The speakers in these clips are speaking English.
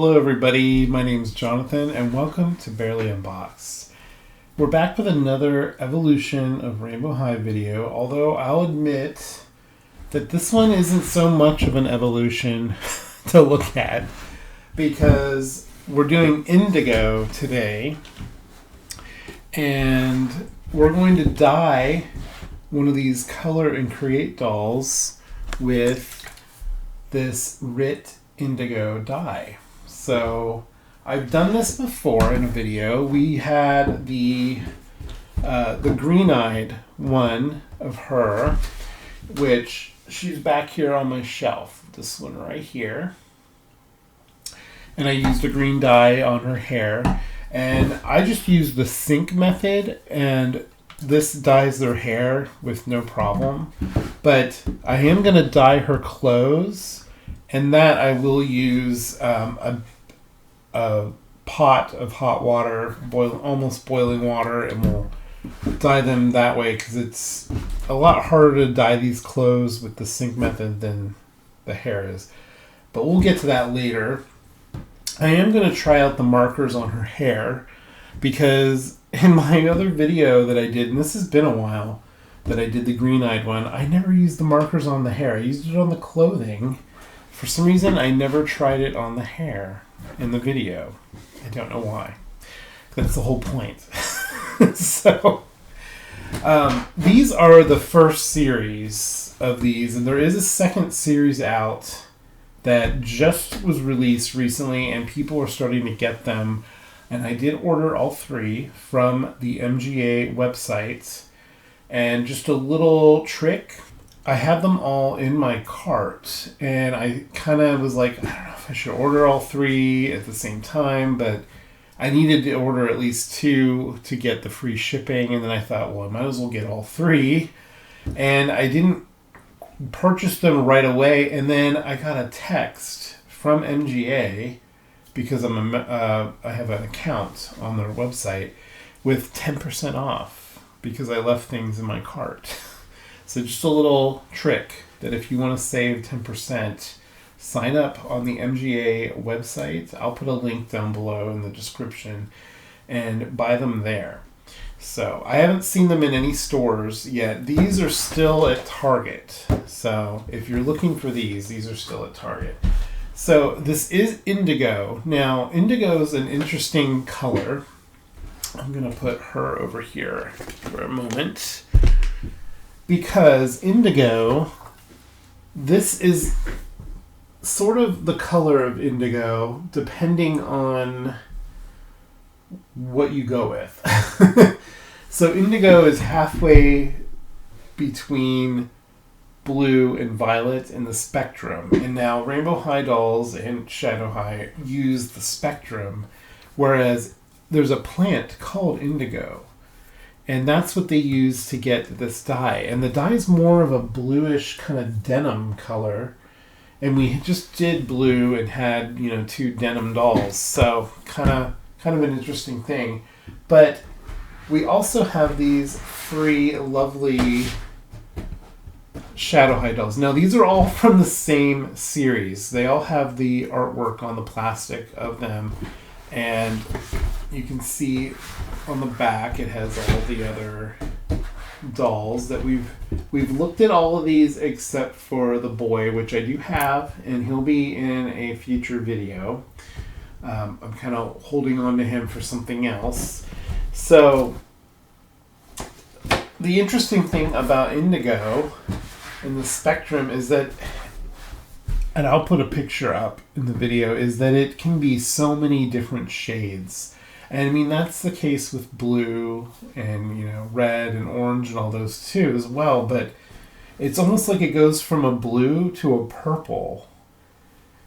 Hello everybody, my name is Jonathan and welcome to Bearly Unboxed. We're back with another evolution of Rainbow High video, although I'll admit that this one isn't so much of an evolution to look at because we're doing Indigo today and we're going to dye one of these color and create dolls with this Indigo dye. So I've done this before in a video. We had the green-eyed one of her, which she's back here on my shelf. This one right here. And I used a green dye on her hair. And I just used the sink method, and this dyes their hair with no problem. But I am going to dye her clothes, and that I will use a pot of hot water, almost boiling water, and we'll dye them that way because it's a lot harder to dye these clothes with the sink method than the hair is. But we'll get to that later. I am going to try out the markers on her hair because in my other video that I did, and this has been a while that I did the green-eyed one, I never used the markers on the hair. I used it on the clothing. For some reason, I never tried it on the hair in the video. I don't know why. That's the whole point. So, these are the first series of these, and there is a second series out that just was released recently, and people are starting to get them. And I did order all three from the MGA website. And just a little trick, I had them all in my cart, and I kind of was like, I don't know if I should order all three at the same time, but I needed to order at least two to get the free shipping, and then I thought, well, I might as well get all three, and I didn't purchase them right away, and then I got a text from MGA, because I have an account on their website, with 10% off, because I left things in my cart. So just a little trick that if you want to save 10%, sign up on the MGA website. I'll put a link down below in the description and buy them there. So I haven't seen them in any stores yet. These are still at Target. So if you're looking for these are still at Target. So this is Indigo. Now, Indigo is an interesting color. I'm going to put her over here for a moment. Because Indigo, this is sort of the color of Indigo depending on what you go with. So Indigo is halfway between blue and violet in the spectrum. And now Rainbow High dolls and Shadow High use the spectrum, whereas there's a plant called Indigo. And that's what they use to get this dye. And the dye is more of a bluish kind of denim color. And we just did blue and had, two denim dolls. So kind of an interesting thing. But we also have these three lovely Shadow High dolls. Now these are all from the same series. They all have the artwork on the plastic of them. And you can see on the back it has all the other dolls that we've looked at all of these except for the boy, which I do have, and he'll be in a future video. I'm kind of holding on to him for something else. So the interesting thing about Indigo in the spectrum is that, and I'll put a picture up in the video, is that it can be so many different shades. And I mean, that's the case with blue and, red and orange and all those too as well. But it's almost like it goes from a blue to a purple,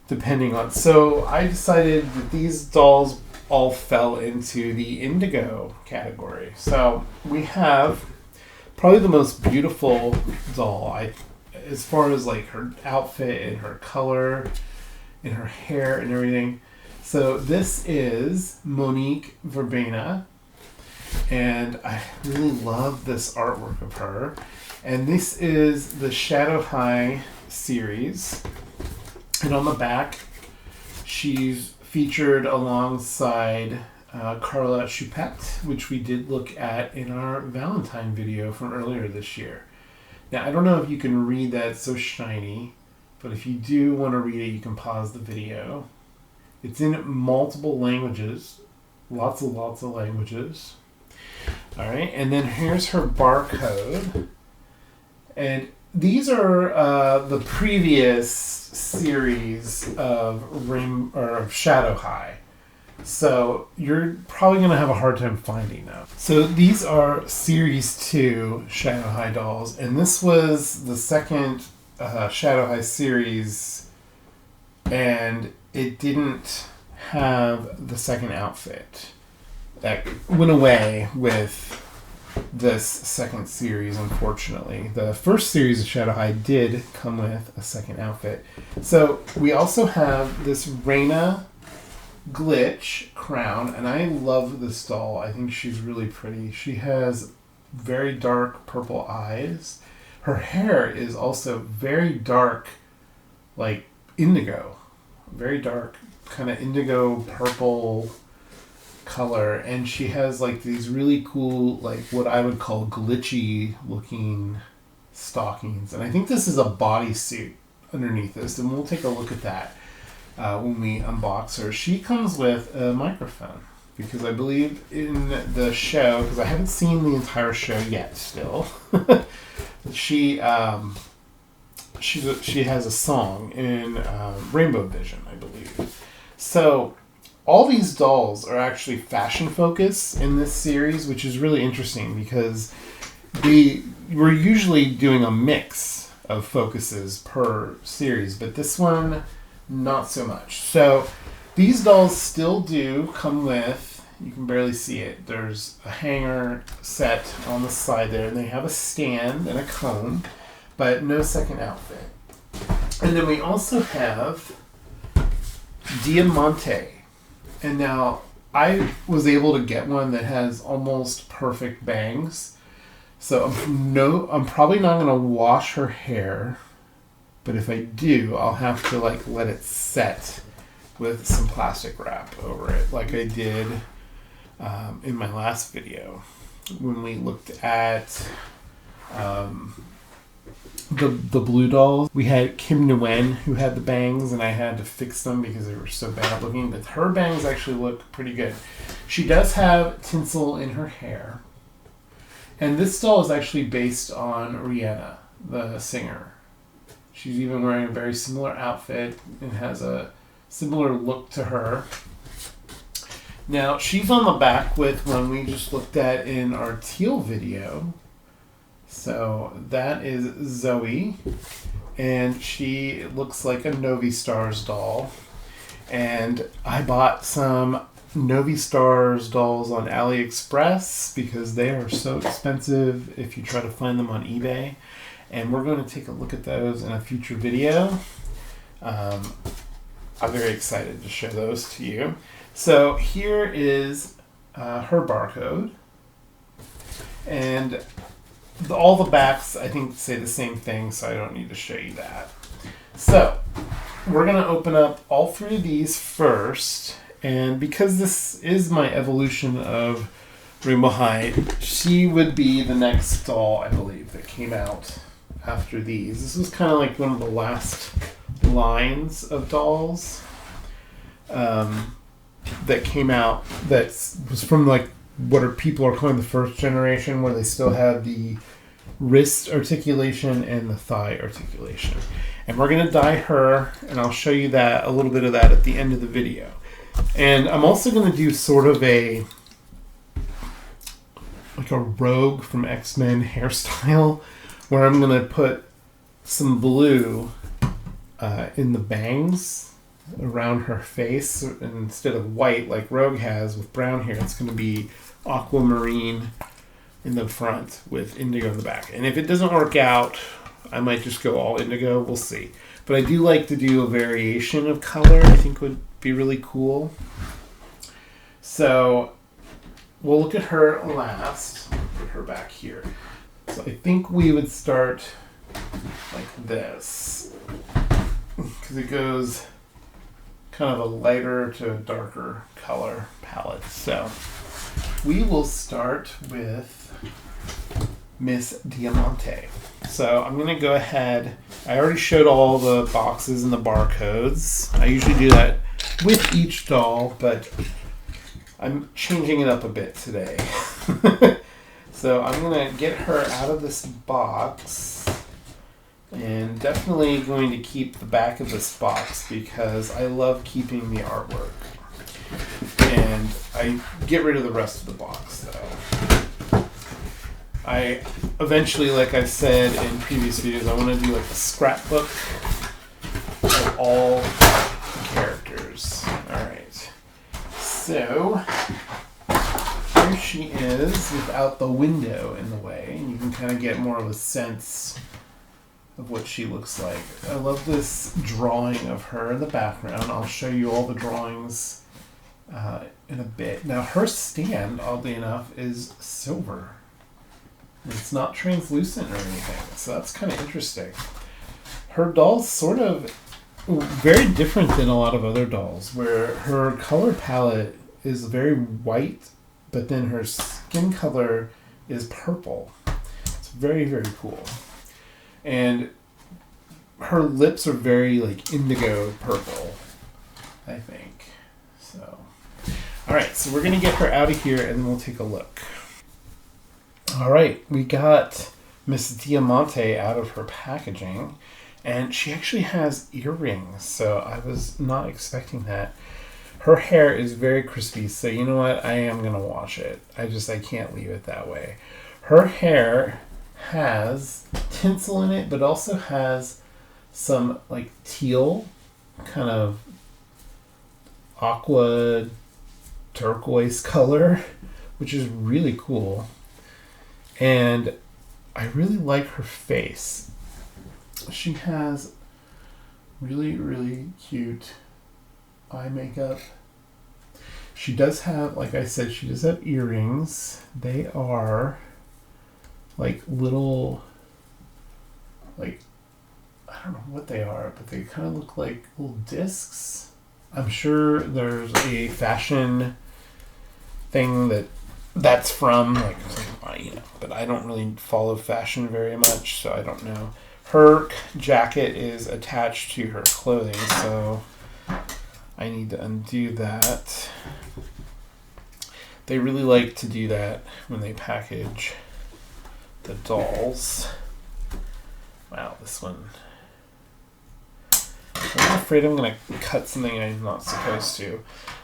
depending on. So I decided that these dolls all fell into the Indigo category. So we have probably the most beautiful doll, as far as like her outfit and her color and her hair and everything. So this is Monique Verbana, and I really love this artwork of her. And this is the Shadow High series. And on the back, she's featured alongside Carla Choupette, which we did look at in our Valentine video from earlier this year. Now, I don't know if you can read that, it's so shiny, but if you do want to read it, you can pause the video. It's in multiple languages, lots of languages. All right, and then here's her barcode. And these are the previous series of Shadow High. So you're probably going to have a hard time finding them. So these are Series 2 Shadow High dolls. And this was the second Shadow High series. And it didn't have the second outfit. That went away with this second series, unfortunately. The first series of Shadow High did come with a second outfit. So we also have this Raina glitch crown, and I love this doll. I think she's really pretty. She has very dark purple eyes. Her hair is also very dark, like indigo. Very dark, kind of indigo purple color, and she has like these really cool, like what I would call glitchy looking stockings, and I think this is a bodysuit underneath this, and we'll take a look at that when we unbox her. She comes with a microphone because I believe in the show, because I haven't seen the entire show yet still, she has a song in Rainbow Vision, I believe. So all these dolls are actually fashion focused in this series, which is really interesting because we're usually doing a mix of focuses per series, but this one, not so much. So these dolls still do come with, you can barely see it, there's a hanger set on the side there, and they have a stand and a comb, but no second outfit. And then we also have Dia Mante. And now I was able to get one that has almost perfect bangs. So I'm probably not going to wash her hair, but if I do, I'll have to like let it set with some plastic wrap over it, like I did in my last video when we looked at the blue dolls. We had Kim Nguyen who had the bangs, and I had to fix them because they were so bad looking, but her bangs actually look pretty good. She does have tinsel in her hair, and this doll is actually based on Rihanna, the singer. She's even wearing a very similar outfit and has a similar look to her. Now, she's on the back with one we just looked at in our teal video. So that is Zoe, and she looks like a Novi Stars doll. And I bought some Novi Stars dolls on AliExpress because they are so expensive if you try to find them on eBay. And we're going to take a look at those in a future video. I'm very excited to show those to you. So here is her barcode. And all the backs, I think, say the same thing, so I don't need to show you that. So we're going to open up all three of these first. And because this is my evolution of Rainbow High, she would be the next doll, I believe, that came out after these. This was kind of like one of the last lines of dolls that came out that was from like what people are calling the first generation, where they still have the wrist articulation and the thigh articulation. And we're going to dye her, and I'll show you that, a little bit of that at the end of the video. And I'm also going to do sort of a Rogue from X-Men hairstyle, where I'm going to put some blue in the bangs around her face, and instead of white like Rogue has with brown hair, it's going to be aquamarine in the front with indigo in the back. And if it doesn't work out, I might just go all indigo. We'll see. But I do like to do a variation of color. I think would be really cool. So we'll look at her last. Put her back here. So I think we would start like this, because it goes kind of a lighter to a darker color palette. So we will start with Miss Dia Mante. So I'm going to go ahead. I already showed all the boxes and the barcodes. I usually do that with each doll, but I'm changing it up a bit today. So I'm going to get her out of this box, and definitely going to keep the back of this box because I love keeping the artwork. And I get rid of the rest of the box though. I eventually, like I've said in previous videos, I want to do like a scrapbook of all the characters. Alright. So here she is without the window in the way, and you can kind of get more of a sense of what she looks like. I love this drawing of her in the background. I'll show you all the drawings in a bit. Now her stand, oddly enough, is silver. It's not translucent or anything, so that's kind of interesting. Her doll's sort of very different than a lot of other dolls, where her color palette is very white, but then her skin color is purple. It's very, very cool. And her lips are very like indigo purple, I think. So, all right, so we're gonna get her out of here and then we'll take a look. All right, we got Miss Dia Mante out of her packaging, and she actually has earrings, so I was not expecting that. Her hair is very crispy, so you know what? I am gonna wash it. I can't leave it that way. Her hair has tinsel in it, but also has some like teal, kind of aqua turquoise color, which is really cool. And I really like her face. She has really, really cute eye makeup. She does have, like I said, she does have earrings. They are like little, like, I don't know what they are, but they kind of look like little discs. I'm sure there's a fashion thing that's from, like, but I don't really follow fashion very much, so I don't know. Her jacket is attached to her clothing, so I need to undo that. They really like to do that when they package the dolls. Wow, this one. I'm afraid I'm going to cut something I'm not supposed to.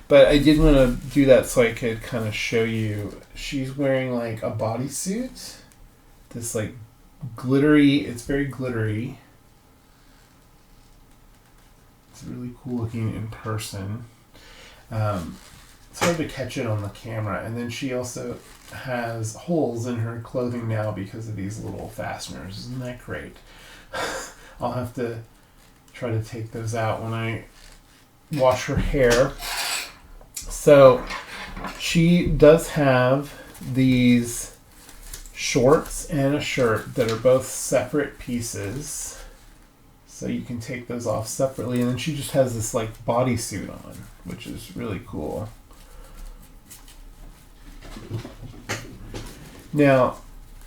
But I did want to do that so I could kind of show you. She's wearing like a bodysuit. This like glittery, it's very glittery. It's really cool looking in person. It's hard to catch it on the camera. And then she also has holes in her clothing now because of these little fasteners. Isn't that great? I'll have to try to take those out when I wash her hair. So she does have these shorts and a shirt that are both separate pieces. So you can take those off separately. And then she just has this like bodysuit on, which is really cool. Now,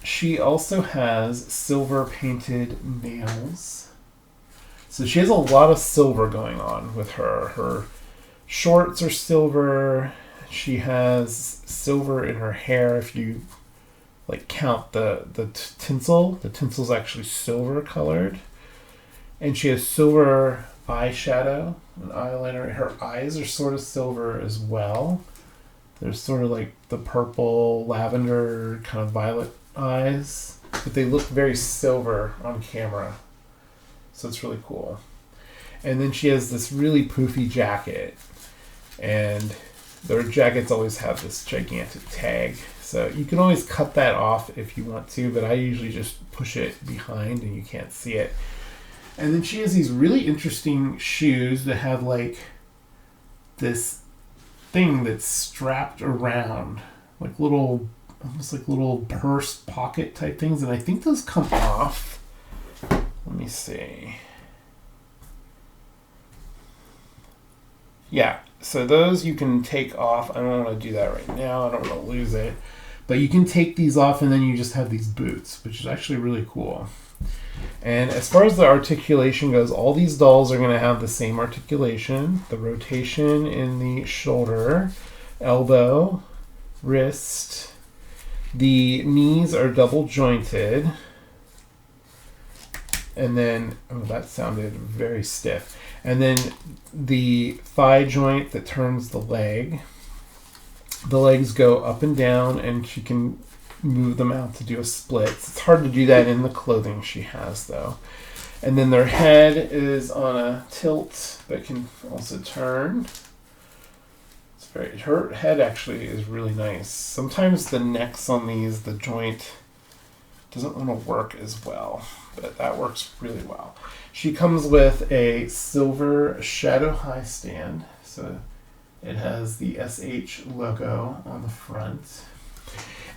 she also has silver painted nails. So she has a lot of silver going on with her. Her shorts are silver. She has silver in her hair. If you like count the tinsel, the tinsel's actually silver colored. And she has silver eyeshadow and eyeliner. Her eyes are sort of silver as well. They're sort of like the purple, lavender, kind of violet eyes. But they look very silver on camera. So it's really cool. And then she has this really poofy jacket. And their jackets always have this gigantic tag. So you can always cut that off if you want to, but I usually just push it behind and you can't see it. And then she has these really interesting shoes that have like this thing that's strapped around, like little, almost like little purse pocket type things. And I think those come off. Let me see. Yeah, so those you can take off. I don't want to do that right now. I don't want to lose it. But you can take these off and then you just have these boots, which is actually really cool. And as far as the articulation goes, all these dolls are going to have the same articulation. The rotation in the shoulder, elbow, wrist. The knees are double jointed. And then, oh, that sounded very stiff. And then the thigh joint that turns the leg. The legs go up and down, and she can move them out to do a split. It's hard to do that in the clothing she has, though. And then their head is on a tilt, but can also turn. Her head actually is really nice. Sometimes the necks on these, the joint doesn't want to work as well, but that works really well. She comes with a silver shadow high stand, so it has the SH logo on the front.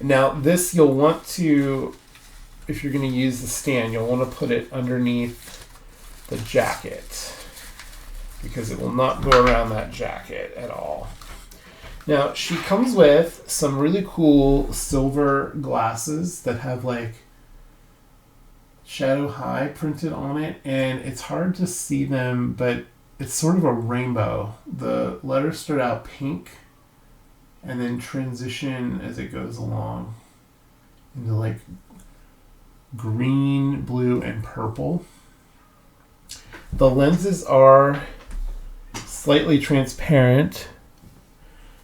Now this you'll want to, if you're going to use the stand, you'll want to put it underneath the jacket because it will not go around that jacket at all. Now she comes with some really cool silver glasses that have like Shadow High printed on it, and it's hard to see them, but it's sort of a rainbow. The letters start out pink and then transition as it goes along into like green, blue, and purple. The lenses are slightly transparent,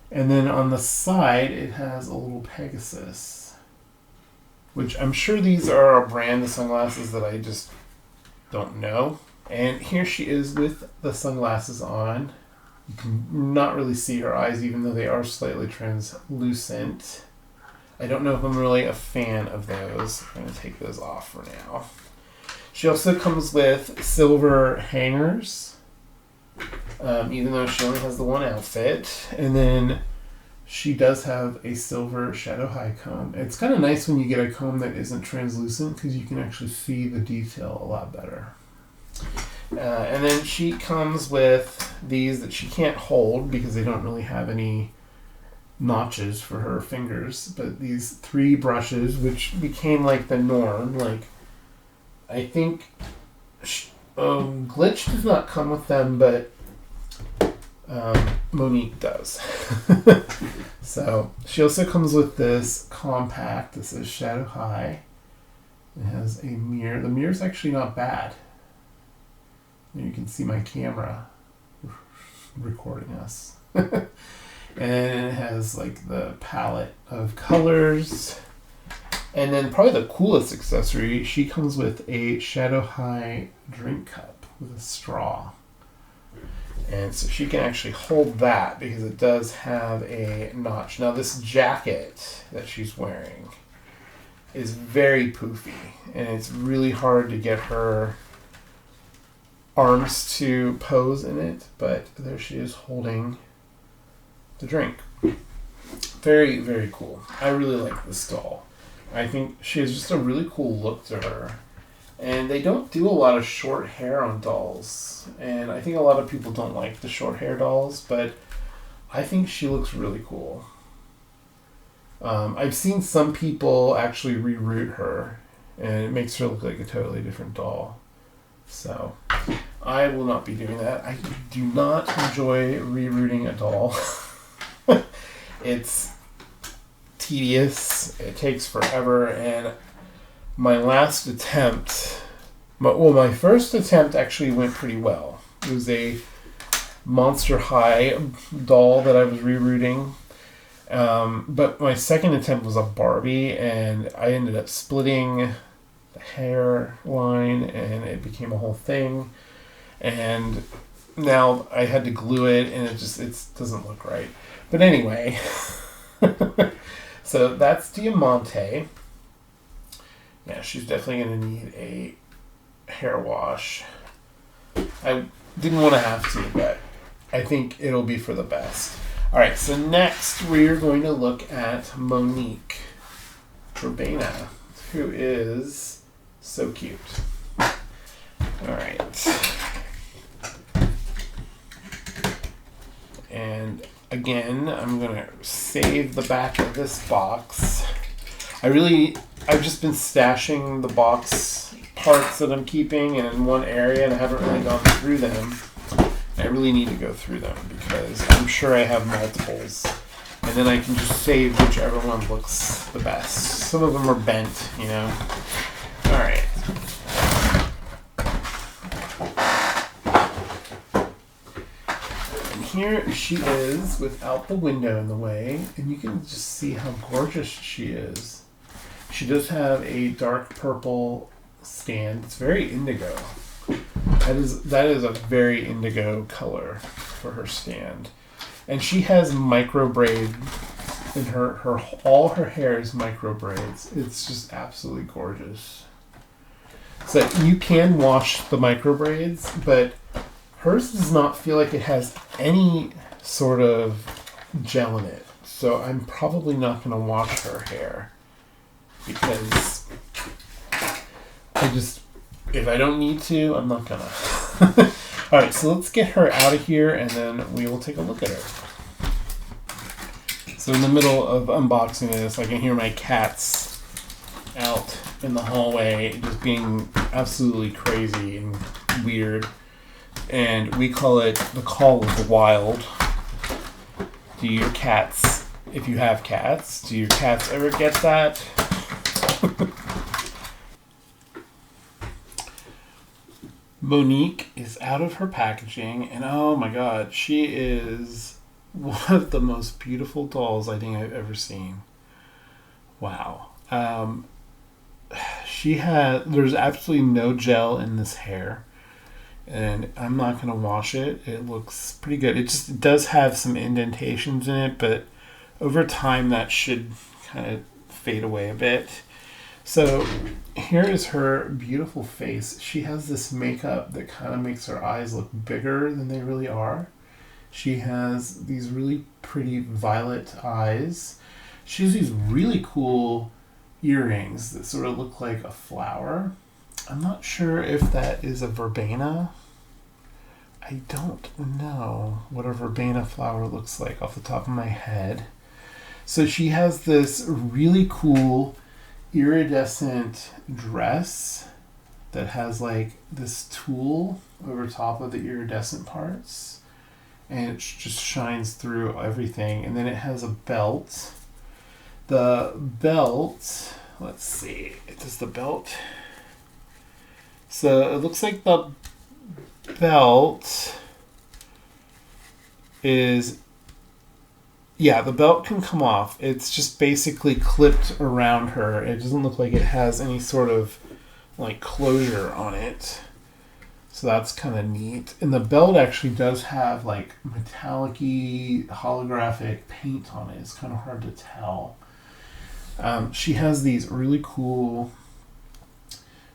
and then on the side it has a little Pegasus, which I'm sure these are a brand of sunglasses that I just don't know. And here she is with the sunglasses on. You can not really see her eyes, even though they are slightly translucent. I don't know if I'm really a fan of those. I'm going to take those off for now. She also comes with silver hangers, even though she only has the one outfit. And then she does have a silver Shadow High comb. It's kind of nice when you get a comb that isn't translucent because you can actually see the detail a lot better. And then she comes with these that she can't hold because they don't really have any notches for her fingers, but these 3 brushes, which became like the norm. Like, I think Glitch does not come with them, but Monique does. So she also comes with this compact. This is Shadow High. It has a mirror. The mirror's actually not bad. You can see my camera recording us. And it has like the palette of colors. And then probably the coolest accessory, she comes with a Shadow High drink cup with a straw. And so she can actually hold that because it does have a notch. Now this jacket that she's wearing is very poofy, and it's really hard to get her arms to pose in it, but there she is holding the drink. Very, very cool. I really like this doll. I think she has just a really cool look to her. And they don't do a lot of short hair on dolls. And I think a lot of people don't like the short hair dolls, but I think she looks really cool. I've seen some people actually reroute her, and it makes her look like a totally different doll. So I will not be doing that. I do not enjoy rerouting a doll. It's tedious. It takes forever. And my last attempt, my first attempt actually went pretty well. It was a Monster High doll that I was rerouting. But my second attempt was a Barbie, and I ended up splitting the hairline, and it became a whole thing. And now I had to glue it, and it doesn't look right. But anyway, so that's Dia Mante. Yeah, she's definitely going to need a hair wash. I didn't want to have to, but I think it'll be for the best. All right, so next we're going to look at Monique Verbana, who is so cute. All right. again, I'm going to save the back of this box. I've just been stashing the box parts that I'm keeping in one area, and I haven't really gone through them. I really need to go through them because I'm sure I have multiples. And then I can just save whichever one looks the best. Some of them are bent, you know. Alright. And here she is without the window in the way. And you can just see how gorgeous she is. She does have a dark purple stand. It's very indigo. That is a very indigo color for her stand. And she has micro braid in her all her hair is micro braids. It's just absolutely gorgeous. So you can wash the micro braids, but hers does not feel like it has any sort of gel in it. So I'm probably not going to wash her hair because if I don't need to, I'm not gonna. Alright, so let's get her out of here and then we will take a look at her. So in the middle of unboxing this, I can hear my cats out in the hallway just being absolutely crazy and weird. And we call it the call of the wild. Do your cats, if you have cats, do your cats ever get that? Monique is out of her packaging, and oh my god, she is one of the most beautiful dolls I think I've ever seen. Wow. There's absolutely no gel in this hair, and I'm not going to wash it. It looks pretty good. It does have some indentations in it, but over time that should kind of fade away a bit. So here is her beautiful face. She has this makeup that kind of makes her eyes look bigger than they really are. She has these really pretty violet eyes. She has these really cool earrings that sort of look like a flower. I'm not sure if that is a verbena. I don't know what a verbena flower looks like off the top of my head. So she has this really cool iridescent dress that has like this tulle over top of the iridescent parts, and it just shines through everything. And then it has a belt. The belt, let's see, does the belt, so it looks like the belt is, yeah, the belt can come off. It's just basically clipped around her. It doesn't look like it has any sort of like closure on it. So that's kind of neat. And the belt actually does have like metallic-y holographic paint on it. It's kind of hard to tell. She has these really cool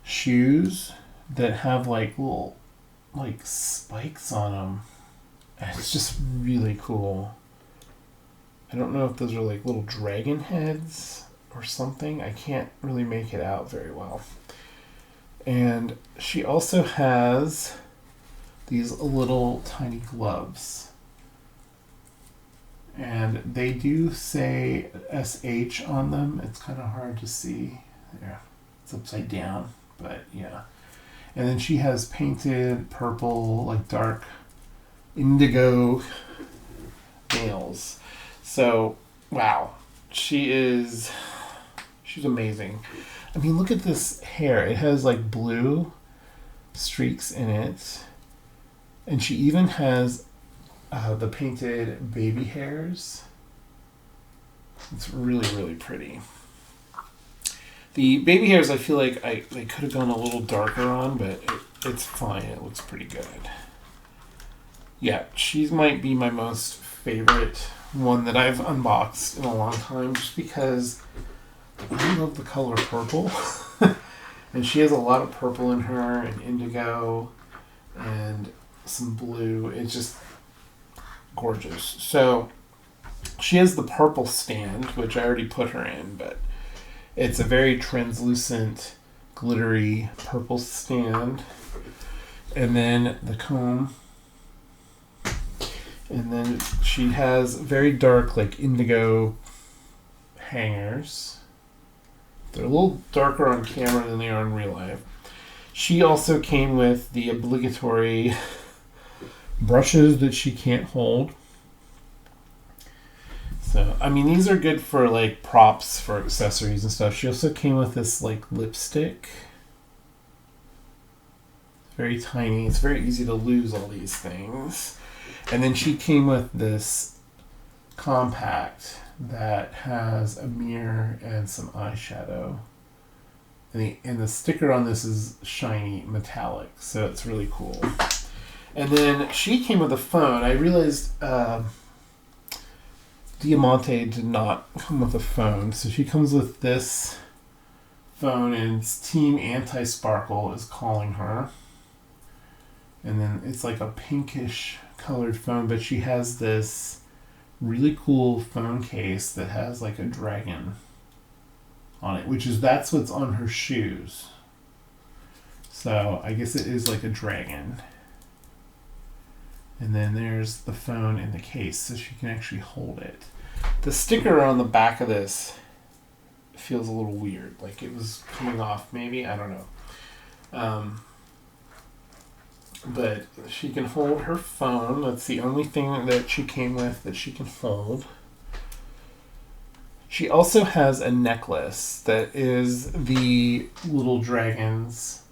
shoes that have like little like spikes on them. And it's just really cool. I don't know if those are like little dragon heads or something. I can't really make it out very well. And she also has these little tiny gloves. And they do say SH on them. It's kind of hard to see. There, it's upside down, but yeah. And then she has painted purple, like dark indigo nails. So, wow, she's amazing. I mean, look at this hair. It has like blue streaks in it. And she even has the painted baby hairs. It's really, really pretty. The baby hairs, I feel like they could have gone a little darker on, but it's fine. It looks pretty good. Yeah, she might be my most favorite one that I've unboxed in a long time, just because I love the color purple. And she has a lot of purple in her, and indigo, and some blue. It's just gorgeous. So she has the purple stand, which I already put her in, but it's a very translucent, glittery purple stand. And then the comb. And then she has very dark, like indigo hangers. They're a little darker on camera than they are in real life. She also came with the obligatory brushes that she can't hold. So, I mean, these are good for like props for accessories and stuff. She also came with this like lipstick. Very tiny. It's very easy to lose all these things. And then she came with this compact that has a mirror and some eyeshadow. And the sticker on this is shiny metallic, so it's really cool. And then she came with a phone. I realized Dia Mante did not come with a phone, so she comes with this phone, and Team Anti-Sparkle is calling her. And then it's like a pinkish colored phone, but she has this really cool phone case that has like a dragon on it, that's what's on her shoes. So I guess it is like a dragon. And then there's the phone in the case, so she can actually hold it. The sticker on the back of this feels a little weird, like it was coming off maybe, I don't know. But she can hold her phone. That's the only thing that she came with that she can hold. She also has a necklace that is the little dragons,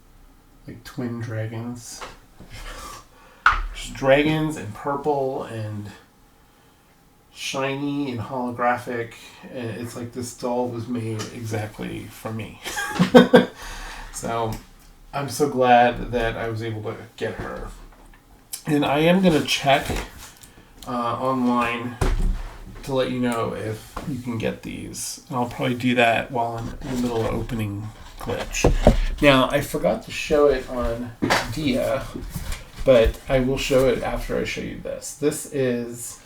like twin dragons. Just dragons in purple and shiny and holographic. And it's like this doll was made exactly for me. So I'm so glad that I was able to get her. And I am going to check online to let you know if you can get these. And I'll probably do that while I'm in the middle of opening Glitch. Now, I forgot to show it on Dia, but I will show it after I show you this. This is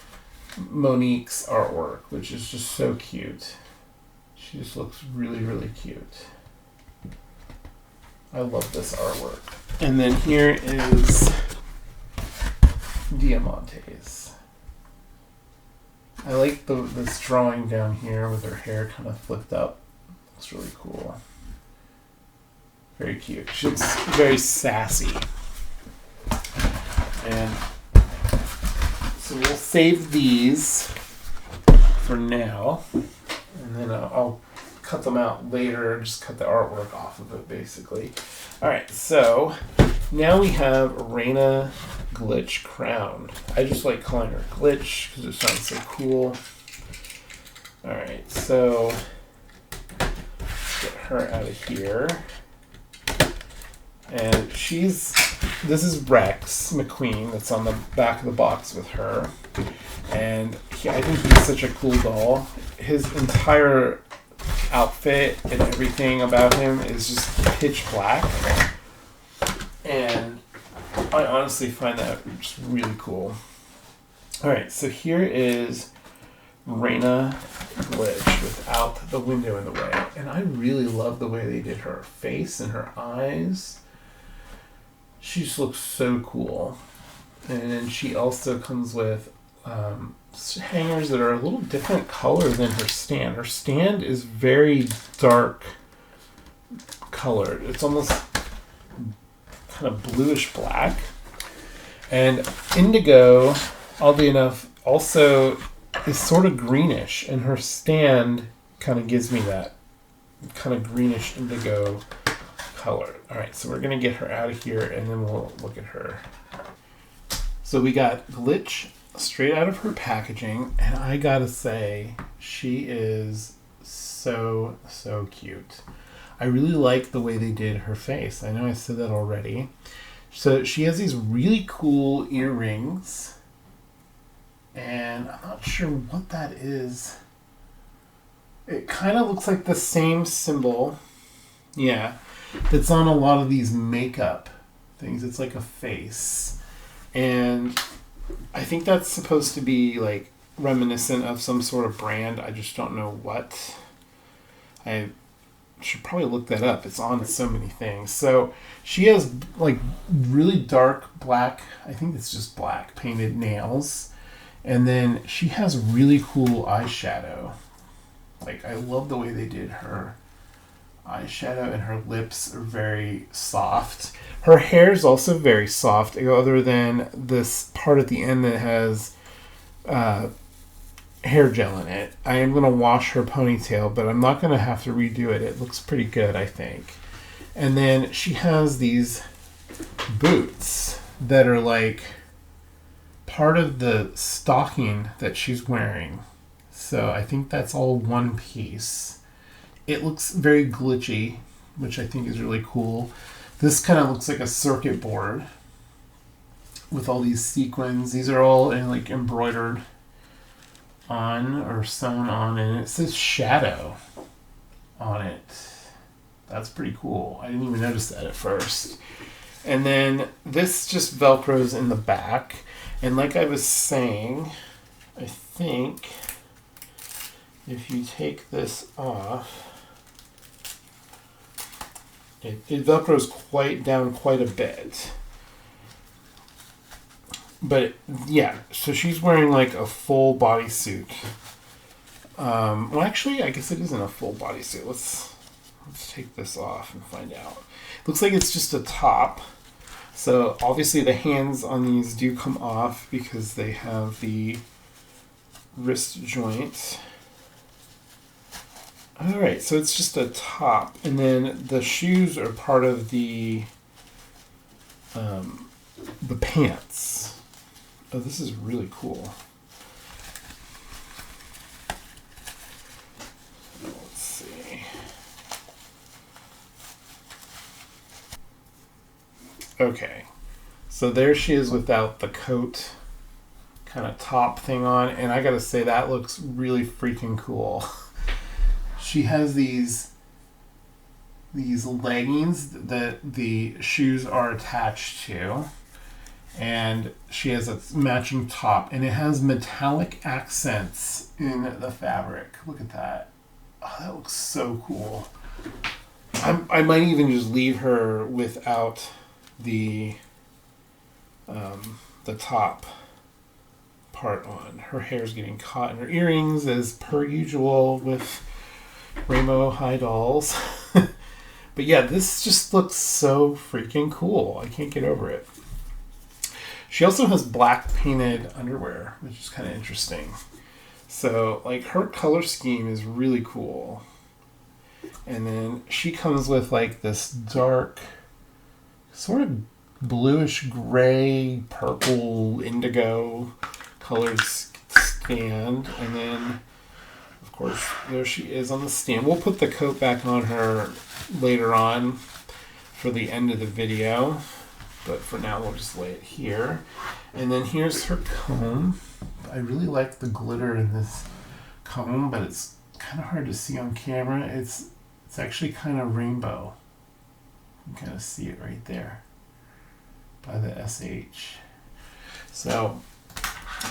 Monique's artwork, which is just so cute. She just looks really, really cute. I love this artwork. And then here is Dia Mante's. I like this drawing down here with her hair kind of flipped up. Looks really cool. Very cute. She looks very sassy. And so we'll save these for now. And then I'll cut them out later, just cut the artwork off of it, basically. Alright, so now we have Raina Glitch Crown. I just like calling her Glitch because it sounds so cool. Alright, so get her out of here. And this is Rex McQueen that's on the back of the box with her. And I think he's such a cool doll. His entire outfit and everything about him is just pitch black. And I honestly find that just really cool. Alright, so here is Raina Glitch without the window in the way. And I really love the way they did her face and her eyes. She just looks so cool. And then she also comes with hangers that are a little different color than her stand. Her stand is very dark colored. It's almost kind of bluish black. And Indigo, oddly enough, also is sort of greenish, and her stand kind of gives me that kind of greenish indigo color. Alright, so we're going to get her out of here, and then we'll look at her. So we got Glitch straight out of her packaging, and I gotta say, she is so, so cute. I really like the way they did her face. I know I said that already. So she has these really cool earrings, and I'm not sure what that is. It kind of looks like the same symbol, yeah, that's on a lot of these makeup things. It's like a face, and I think that's supposed to be like reminiscent of some sort of brand. I just don't know what. I should probably look that up. It's on so many things. So she has like really dark black, I think it's just black, painted nails. And then she has really cool eyeshadow. Like, I love the way they did her eyeshadow, and her lips are very soft. Her hair is also very soft, other than this part at the end that has hair gel in it. I am going to wash her ponytail, but I'm not going to have to redo it. It looks pretty good, I think. And then she has these boots that are like part of the stocking that she's wearing. So I think that's all one piece. It looks very glitchy, which I think is really cool. This kind of looks like a circuit board with all these sequins. These are all like embroidered on or sewn on, and it says shadow on it. That's pretty cool. I didn't even notice that at first. And then this just Velcros in the back. And like I was saying, I think if you take this off, it Velcros quite a bit. But yeah, so she's wearing like a full bodysuit. Well, actually, I guess it isn't a full bodysuit. Let's take this off and find out. Looks like it's just a top. So obviously the hands on these do come off because they have the wrist joint. All right, so it's just a top, and then the shoes are part of the pants. Oh, this is really cool. Let's see. Okay, so there she is without the coat kind of top thing on, and I gotta say that looks really freaking cool. She has these leggings that the shoes are attached to, and she has a matching top, and it has metallic accents in the fabric. Look at that. Oh, that looks so cool. I might even just leave her without the top part on. Her hair's getting caught in her earrings as per usual with rainbow high dolls. But yeah, this just looks so freaking cool. I can't get over it. She also has black painted underwear, which is kind of interesting. So like her color scheme is really cool. And then she comes with like this dark sort of bluish gray purple indigo colored stand, and then of course there she is on the stand. We'll put the coat back on her later on for the end of the video, but for now we'll just lay it here. And then here's her comb. I really like the glitter in this comb, but it's kind of hard to see on camera. It's actually kind of rainbow. You can kind of see it right there by the SH. So,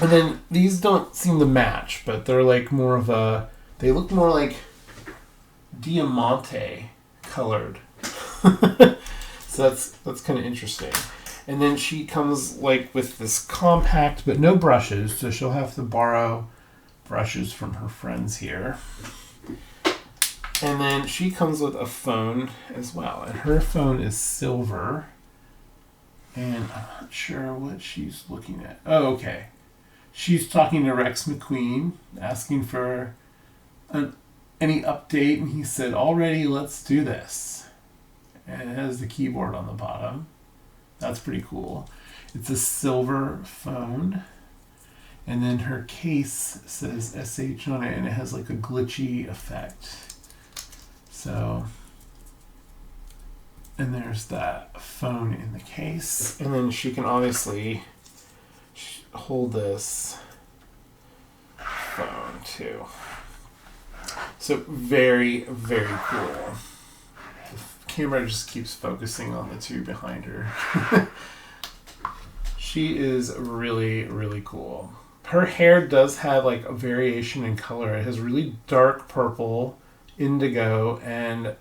and then these don't seem to match, but they're like more of a, they look more like Dia Mante colored. So that's kind of interesting. And then she comes like with this compact, but no brushes, so she'll have to borrow brushes from her friends here. And then she comes with a phone as well, and her phone is silver. And I'm not sure what she's looking at. Oh, okay. She's talking to Rex McQueen, asking for any update, and he said, "Already, let's do this." And it has the keyboard on the bottom. That's pretty cool. It's a silver phone. And then her case says SH on it, and it has like a glitchy effect. So, and there's that phone in the case. And then she can obviously hold this phone too. So very, very cool. The camera just keeps focusing on the two behind her. She is really, really cool. Her hair does have like a variation in color. It has really dark purple, indigo, and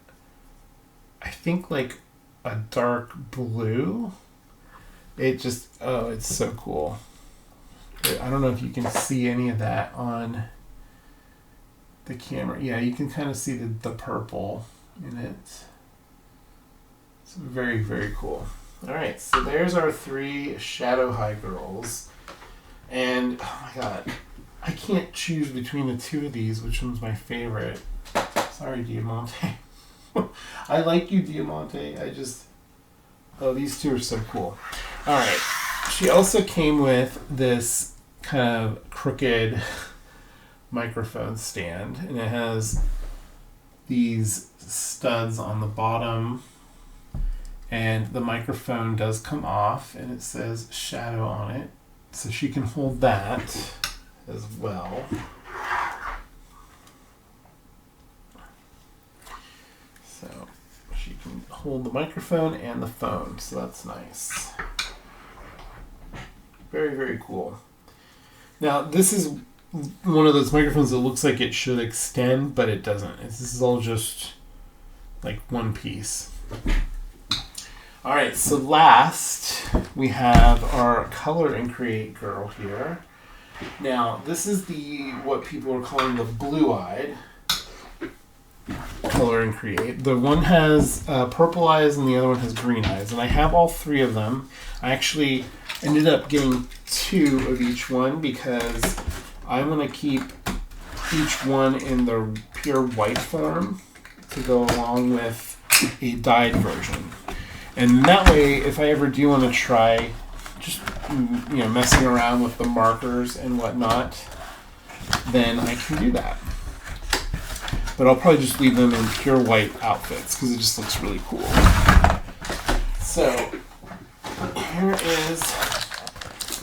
I think like a dark blue. It just, oh, it's so cool. outfit. I don't know if you can see any of that on the camera. Yeah, you can kind of see the purple in it. It's very, very cool. All right, so there's our 3 Shadow High girls. And, oh my god, I can't choose between the 2 of these, which one's my favorite. Sorry, Dia Mante. I like you, Dia Mante. Oh, these 2 are so cool. All right. She also came with this kind of crooked microphone stand, and it has these studs on the bottom, and the microphone does come off, and it says Shadow on it, so she can hold that as well. So she can hold the microphone and the phone, so that's nice. Very, very cool. Now, this is one of those microphones that looks like it should extend, but it doesn't. This is all just like one piece. All right, so last we have our Color and Create girl here. Now, this is what people are calling the blue-eyed Color and Create. The one has purple eyes and the other one has green eyes, and I have all 3 of them. I actually ended up getting 2 of each one because I want to keep each one in the pure white form to go along with a dyed version. And that way, if I ever do want to try just messing around with the markers and whatnot, then I can do that. But I'll probably just leave them in pure white outfits because it just looks really cool. So here is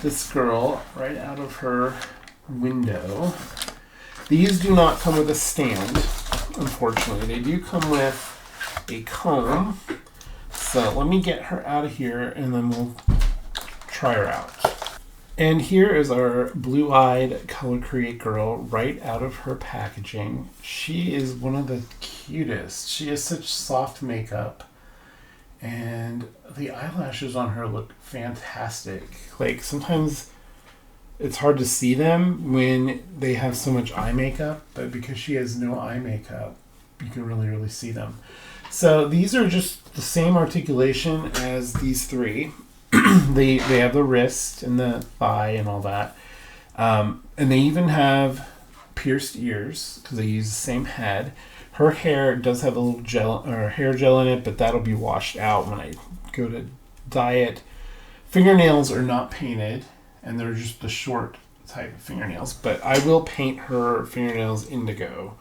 this girl right out of her window. These do not come with a stand, unfortunately. They do come with a comb. So let me get her out of here and then we'll try her out. And here is our blue-eyed Color Create girl right out of her packaging. She is one of the cutest. She has such soft makeup, and the eyelashes on her look fantastic. Like, sometimes it's hard to see them when they have so much eye makeup, but because she has no eye makeup, you can really, really see them. So these are just the same articulation as these 3. They have the wrist and the thigh and all that. And they even have pierced ears because they use the same head. Her hair does have a little hair gel in it, but that'll be washed out when I go to dye it. Fingernails are not painted, and they're just the short type of fingernails. But I will paint her fingernails indigo,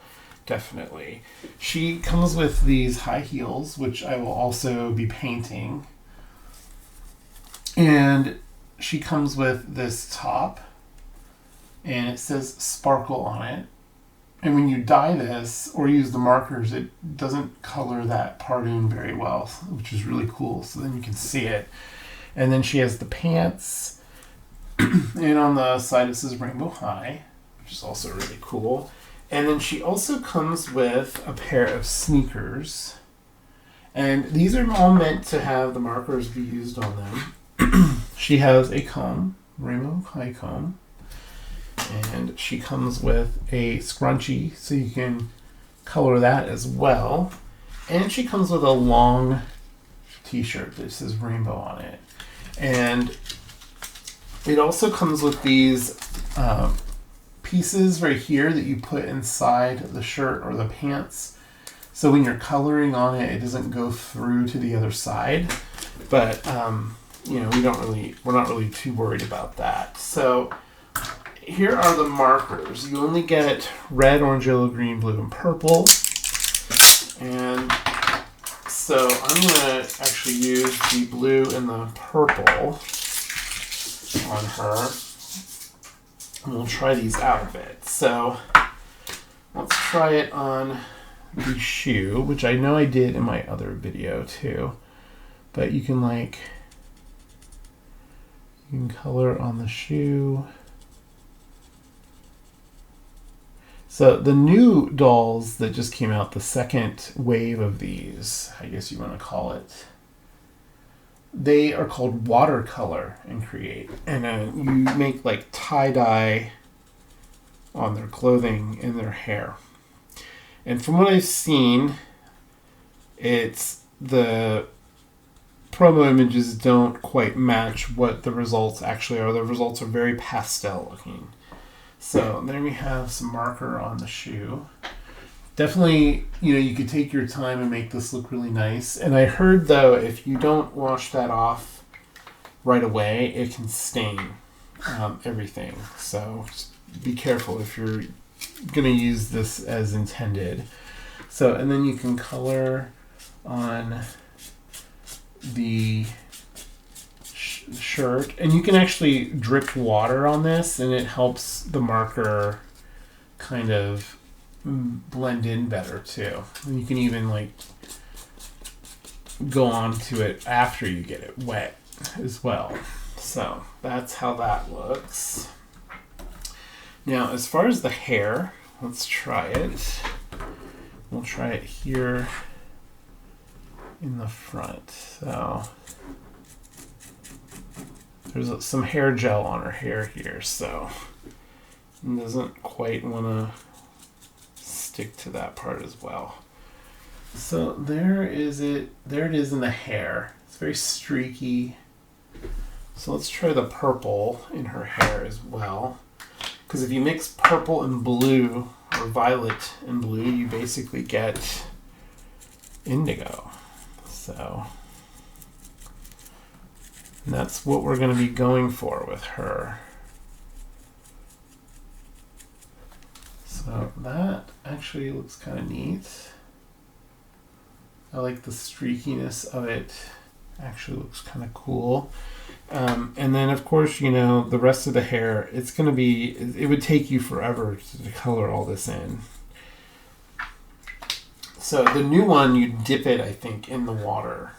definitely. She comes with these high heels, which I will also be painting. And she comes with this top, and it says Sparkle on it. And when you dye this or use the markers, it doesn't color that part in very well, which is really cool. So then you can see it. And then she has the pants. And on the side it says Rainbow High, which is also really cool. And then she also comes with a pair of sneakers. And these are all meant to have the markers be used on them. She has a comb, Rainbow High comb, and she comes with a scrunchie, so you can color that as well. And she comes with a long t-shirt that says Rainbow on it. And it also comes with these pieces right here that you put inside the shirt or the pants. So when you're coloring on it, it doesn't go through to the other side. But we're not really too worried about that. So here are the markers. You only get red, orange, yellow, green, blue, and purple. And so I'm going to actually use the blue and the purple on her. And we'll try these out a bit. So let's try it on the shoe, which I know I did in my other video too. But you can color on the shoe. So the new dolls that just came out, the second wave of these, I guess you want to call it, They are called Watercolor and Create. And you make like tie-dye on their clothing and their hair. And from what I've seen, it's the promo images don't quite match what the results actually are. The results are very pastel looking. So there we have some marker on the shoe. Definitely, you could take your time and make this look really nice. And I heard, though, if you don't wash that off right away, it can stain everything. So just be careful if you're going to use this as intended. So, and then you can color on the shirt. And you can actually drip water on this, and it helps the marker kind of blend in better too. And you can even like go on to it after you get it wet as well. So that's how that looks. Now, as far as the hair, let's try it. We'll try it here in the front. So there's some hair gel on her hair here, so it doesn't quite want to stick to that part as well. So there it is in the hair. It's very streaky. So let's try the purple in her hair as well. Because if you mix purple and blue, or violet and blue, you basically get indigo. So, and that's what we're going to be going for with her. So that actually looks kind of neat. I like the streakiness of it. Actually looks kind of cool. And then, of course, the rest of the hair, it would take you forever to color all this in. So the new one, you dip it, I think, in the water,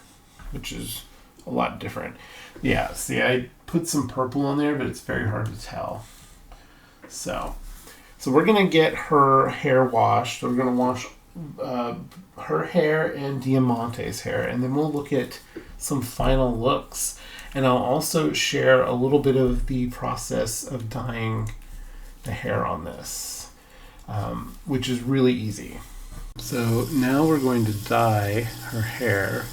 which is a lot different. Yeah, see, I put some purple on there, but it's very hard to tell. So we're going to get her hair washed. We're going to wash her hair and Dia Mante's hair, and then we'll look at some final looks. And I'll also share a little bit of the process of dyeing the hair on this, which is really easy. So now we're going to dye her hair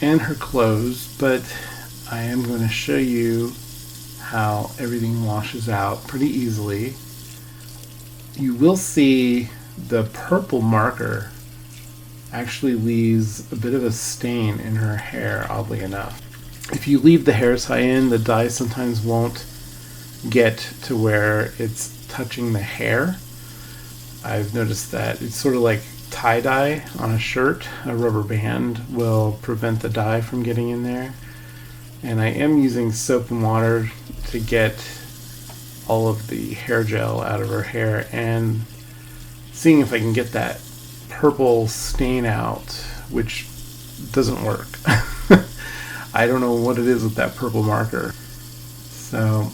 and her clothes, but I am going to show you how everything washes out pretty easily. You will see the purple marker actually leaves a bit of a stain in her hair, oddly enough. If you leave the hair tie in, the dye sometimes won't get to where it's touching the hair. I've noticed that it's sort of like tie-dye on a shirt. A rubber band will prevent the dye from getting in there. And I am using soap and water to get all of the hair gel out of her hair and seeing if I can get that purple stain out, which doesn't work. I don't know what it is with that purple marker. So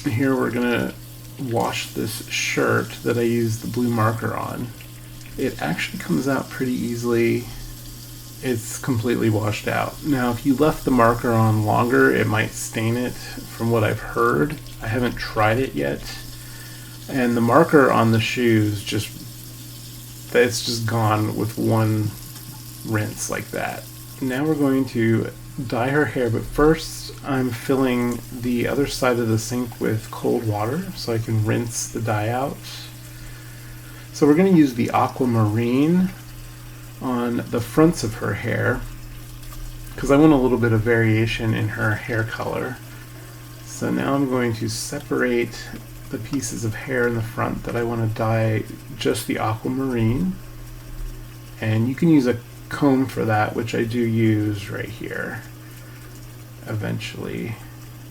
here we're gonna wash this shirt that I used the blue marker on. It actually comes out pretty easily. It's completely washed out. Now, if you left the marker on longer, it might stain it, from what I've heard. I haven't tried it yet. And the marker on the shoes it's just gone with one rinse like that. Now we're going to dye her hair, but first I'm filling the other side of the sink with cold water so I can rinse the dye out. So we're going to use the aquamarine on the fronts of her hair because I want a little bit of variation in her hair color. So now I'm going to separate the pieces of hair in the front that I want to dye just the aquamarine, and you can use a comb for that, which I do use right here. Eventually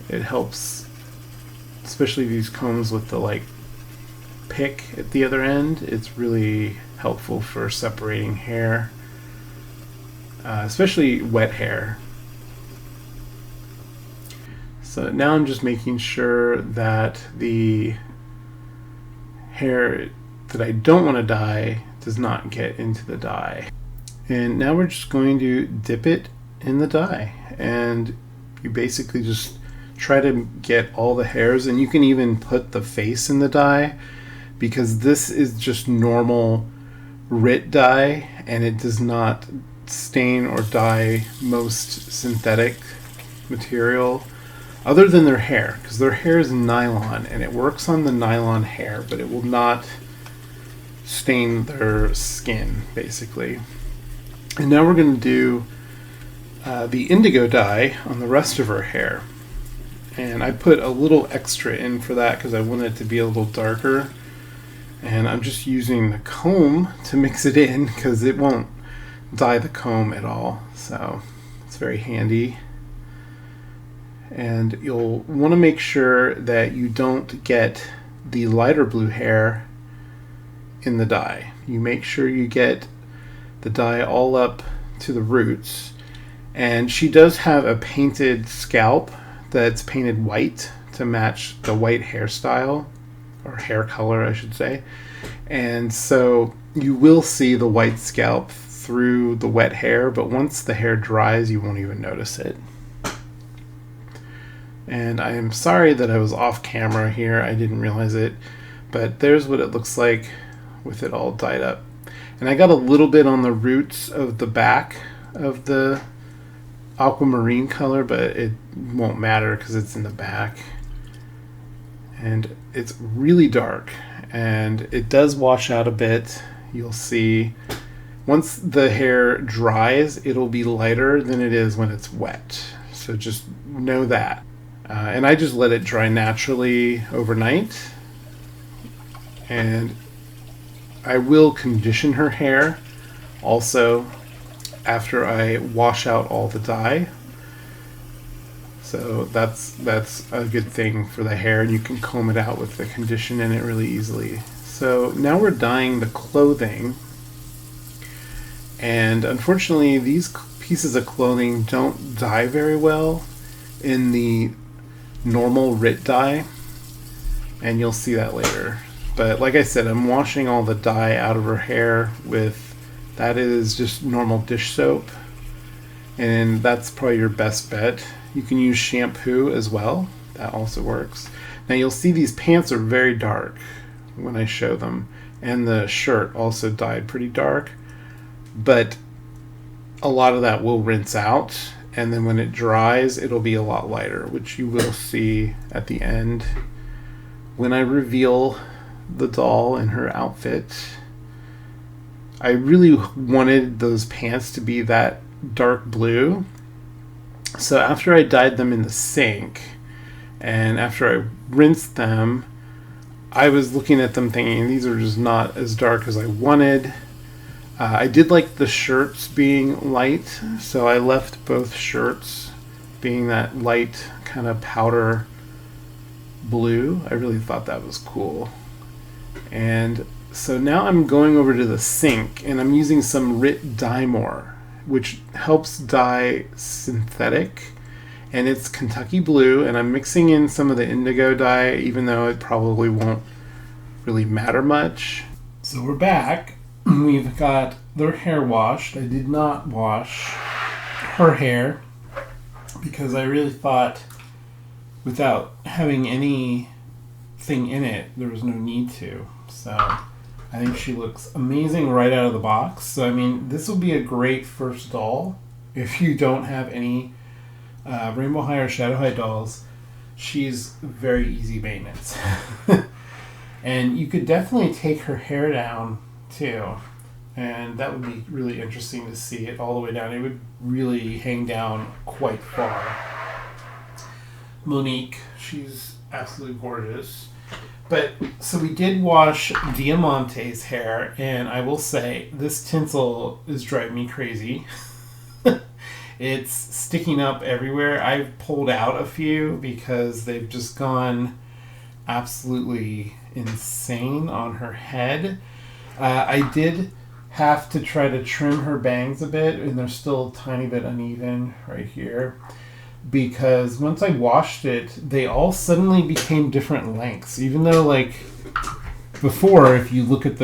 it helps, especially these combs with the pick at the other end. It's really helpful for separating hair, especially wet hair. So now I'm just making sure that the hair that I don't want to dye does not get into the dye. And now we're just going to dip it in the dye, and you basically just try to get all the hairs, and you can even put the face in the dye, because this is just normal RIT dye and it does not stain or dye most synthetic material other than their hair, because their hair is nylon and it works on the nylon hair, but it will not stain their skin basically. And now we're going to do the indigo dye on the rest of her hair, and I put a little extra in for that because I want it to be a little darker, and I'm just using the comb to mix it in because it won't dye the comb at all, so it's very handy. And you'll want to make sure that you don't get the lighter blue hair in the dye. You make sure you get the dye all up to the roots. And she does have a painted scalp that's painted white to match the white hairstyle, or hair color I should say. And so you will see the white scalp through the wet hair, but once the hair dries you won't even notice it. And I am sorry that I was off camera here, I didn't realize it, but there's what it looks like with it all dyed up. And I got a little bit on the roots of the back of the aquamarine color, but it won't matter because it's in the back. And it's really dark, and it does wash out a bit. You'll see once the hair dries, it'll be lighter than it is when it's wet. So just know that. And I just let it dry naturally overnight. And I will condition her hair also after I wash out all the dye. So that's a good thing for the hair, and you can comb it out with the condition in it really easily. So now we're dyeing the clothing, and unfortunately these pieces of clothing don't dye very well in the normal RIT dye, and you'll see that later. But like I said, I'm washing all the dye out of her hair with, that is just normal dish soap, and that's probably your best bet. You can use shampoo as well, that also works. Now you'll see these pants are very dark when I show them, and the shirt also dyed pretty dark, but a lot of that will rinse out, and then when it dries it'll be a lot lighter, which you will see at the end when I reveal the doll in her outfit. I really wanted those pants to be that dark blue, so after I dyed them in the sink and after I rinsed them, I was looking at them thinking these are just not as dark as I wanted. I did like the shirts being light, so I left both shirts being that light kind of powder blue. I really thought that was cool. And so now I'm going over to the sink and I'm using some RIT Dye More, which helps dye synthetic, and it's Kentucky blue, and I'm mixing in some of the indigo dye even though it probably won't really matter much. So we're back. We've got their hair washed. I did not wash her hair because I really thought without having anything in it there was no need to. So I think she looks amazing right out of the box. So I mean, this will be a great first doll if you don't have any Rainbow High or Shadow High dolls. She's very easy maintenance. And you could definitely take her hair down too, and that would be really interesting to see it all the way down. It would really hang down quite far. Monique, she's absolutely gorgeous. But so we did wash Dia Mante's hair, and I will say this tinsel is driving me crazy. It's sticking up everywhere. I've pulled out a few because they've just gone absolutely insane on her head. I did have to try to trim her bangs a bit, and they're still a tiny bit uneven right here, because once I washed it, they all suddenly became different lengths, even though, like, before, if you look at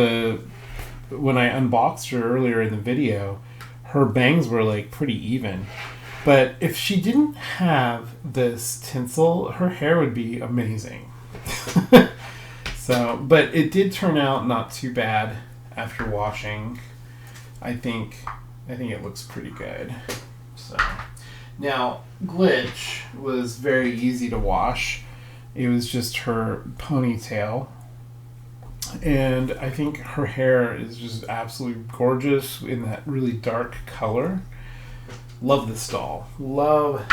when I unboxed her earlier in the video, her bangs were like pretty even. But if she didn't have this tinsel, her hair would be amazing. So, but it did turn out not too bad after washing. I think it looks pretty good. So now Glitch was very easy to wash. It was just her ponytail. And I think her hair is just absolutely gorgeous in that really dark color. Love this doll. Love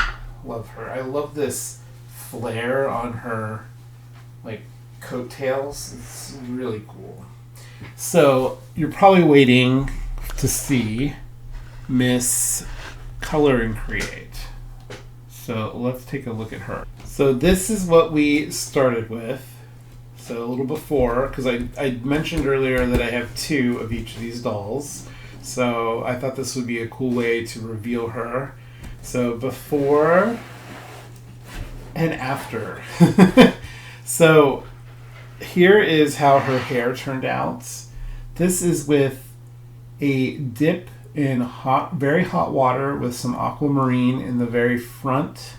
her. I love this flare on her like coattails. It's really cool. So you're probably waiting to see Miss Color and Create. So let's take a look at her. So this is what we started with. So a little before, because I mentioned earlier that I have 2 of each of these dolls. So I thought this would be a cool way to reveal her. So before and after. So here is how her hair turned out. This is with a dip in very hot water with some aquamarine in the very front.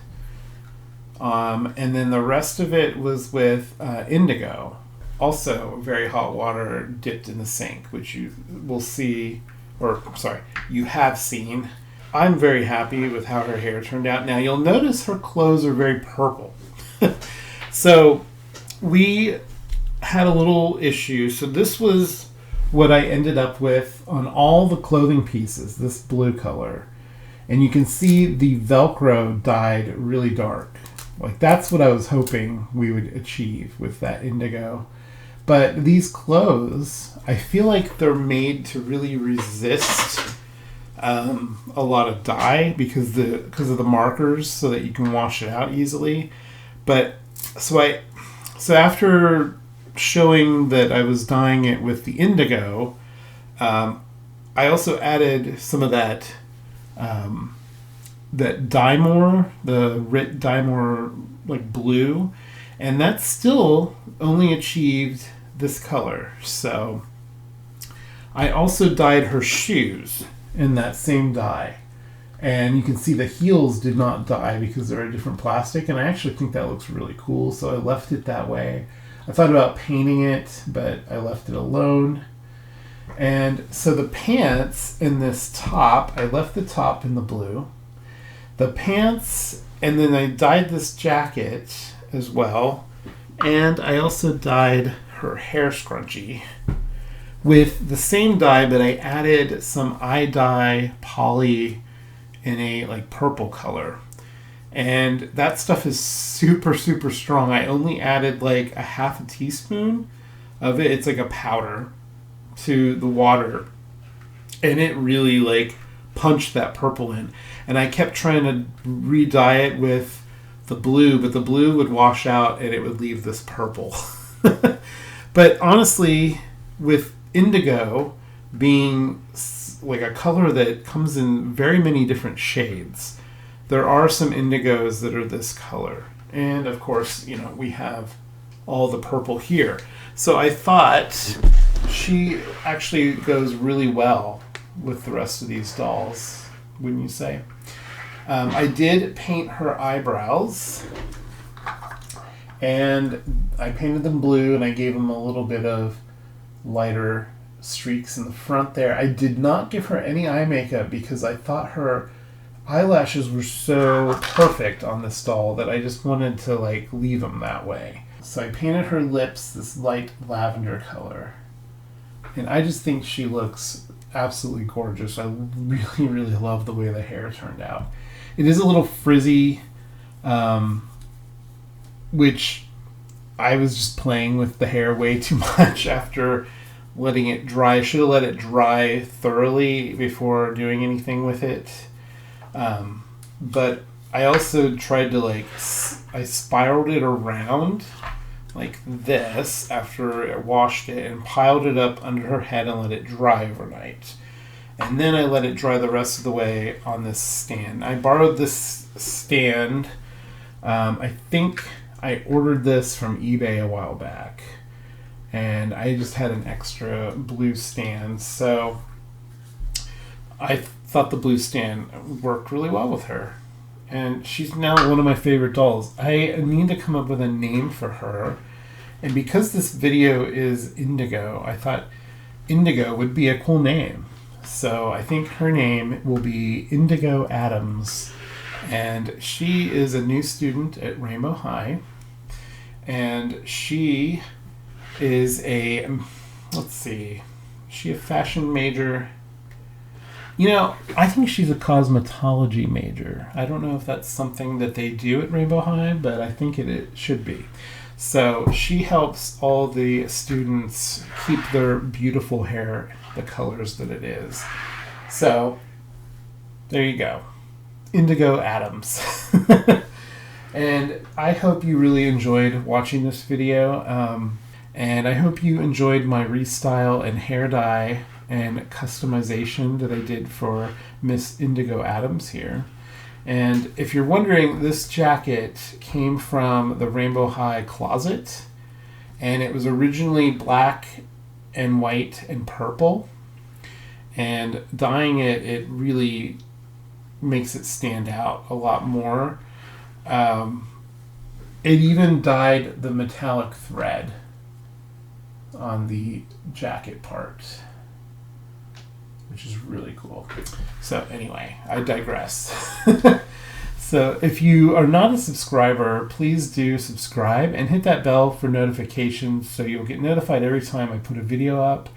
And then the rest of it was with indigo. Also very hot water dipped in the sink, which you will see, or sorry, you have seen. I'm very happy with how her hair turned out. Now you'll notice her clothes are very purple. So we had a little issue. So this was what I ended up with on all the clothing pieces, this blue color. And you can see the Velcro dyed really dark. Like that's what I was hoping we would achieve with that indigo. But these clothes, I feel like they're made to really resist a lot of dye because of the markers, so that you can wash it out easily. But so after showing that I was dyeing it with the indigo, I also added some of that Dye More, the Rit Dye More like blue, and that still only achieved this color. So I also dyed her shoes in that same dye, and you can see the heels did not dye because they're a different plastic, and I actually think that looks really cool, so I left it that way. I thought about painting it, but I left it alone. And so the pants in this top, I left the top in the blue. The pants, and then I dyed this jacket as well. And I also dyed her hair scrunchie with the same dye, but I added some eye dye poly in a like purple color. And that stuff is super, super strong. I only added like a half a teaspoon of it. It's like a powder to the water. And it really like punched that purple in. And I kept trying to re-dye it with the blue, but the blue would wash out and it would leave this purple. But honestly, with indigo being like a color that comes in very many different shades, there are some indigos that are this color. And of course, you know, we have all the purple here. So I thought she actually goes really well with the rest of these dolls, wouldn't you say? I did paint her eyebrows, and I painted them blue, and I gave them a little bit of lighter streaks in the front there. I did not give her any eye makeup because I thought her eyelashes were so perfect on this doll that I just wanted to like leave them that way. So I painted her lips this light lavender color, and I just think she looks absolutely gorgeous. I really, really love the way the hair turned out. It is a little frizzy, which I was just playing with the hair way too much after letting it dry. I should have let it dry thoroughly before doing anything with it. But I also tried to I spiraled it around like this after I washed it and piled it up under her head and let it dry overnight. And then I let it dry the rest of the way on this stand. I borrowed this stand. I think I ordered this from eBay a while back. And I just had an extra blue stand. So I thought the blue stand worked really well with her. and she's now one of my favorite dolls. I need to come up with a name for her, and because this video is Indigo, I thought Indigo would be a cool name. So I think her name will be Indigo Adams, and she is a new student at Rainbow High, and she is a, let's see, is she a fashion major? You know, I think she's a cosmetology major. I don't know if that's something that they do at Rainbow High, but I think it should be. So she helps all the students keep their beautiful hair the colors that it is. So there you go. Indigo Adams. And I hope you really enjoyed watching this video. And I hope you enjoyed my restyle and hair dye and customization that I did for Miss Indigo Adams here. And if you're wondering, this jacket came from the Rainbow High closet, and it was originally black and white and purple, and dyeing it, it really makes it stand out a lot more. It even dyed the metallic thread on the jacket part, which is really cool. So anyway, I digress. So if you are not a subscriber, please do subscribe and hit that bell for notifications so you'll get notified every time I put a video up.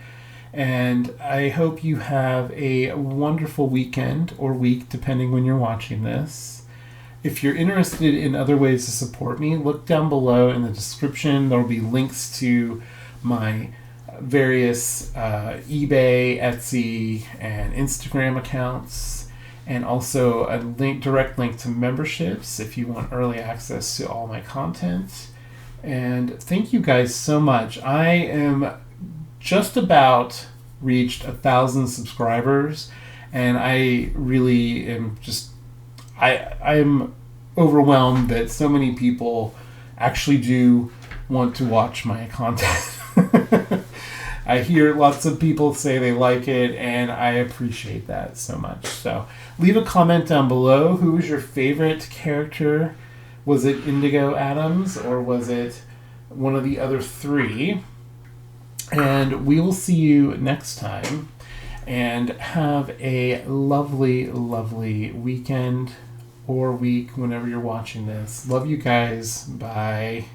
And I hope you have a wonderful weekend or week, depending when you're watching this. If you're interested in other ways to support me, look down below in the description. There will be links to my various eBay, Etsy, and Instagram accounts, and also a direct link to memberships if you want early access to all my content. And thank you guys so much. I am just about reached 1,000 subscribers, and I really am just I'm overwhelmed that so many people actually do want to watch my content. I hear lots of people say they like it, and I appreciate that so much. So leave a comment down below. Who was your favorite character? Was it Indigo Adams, or was it one of the other three? And we will see you next time. And have a lovely, lovely weekend or week whenever you're watching this. Love you guys. Bye.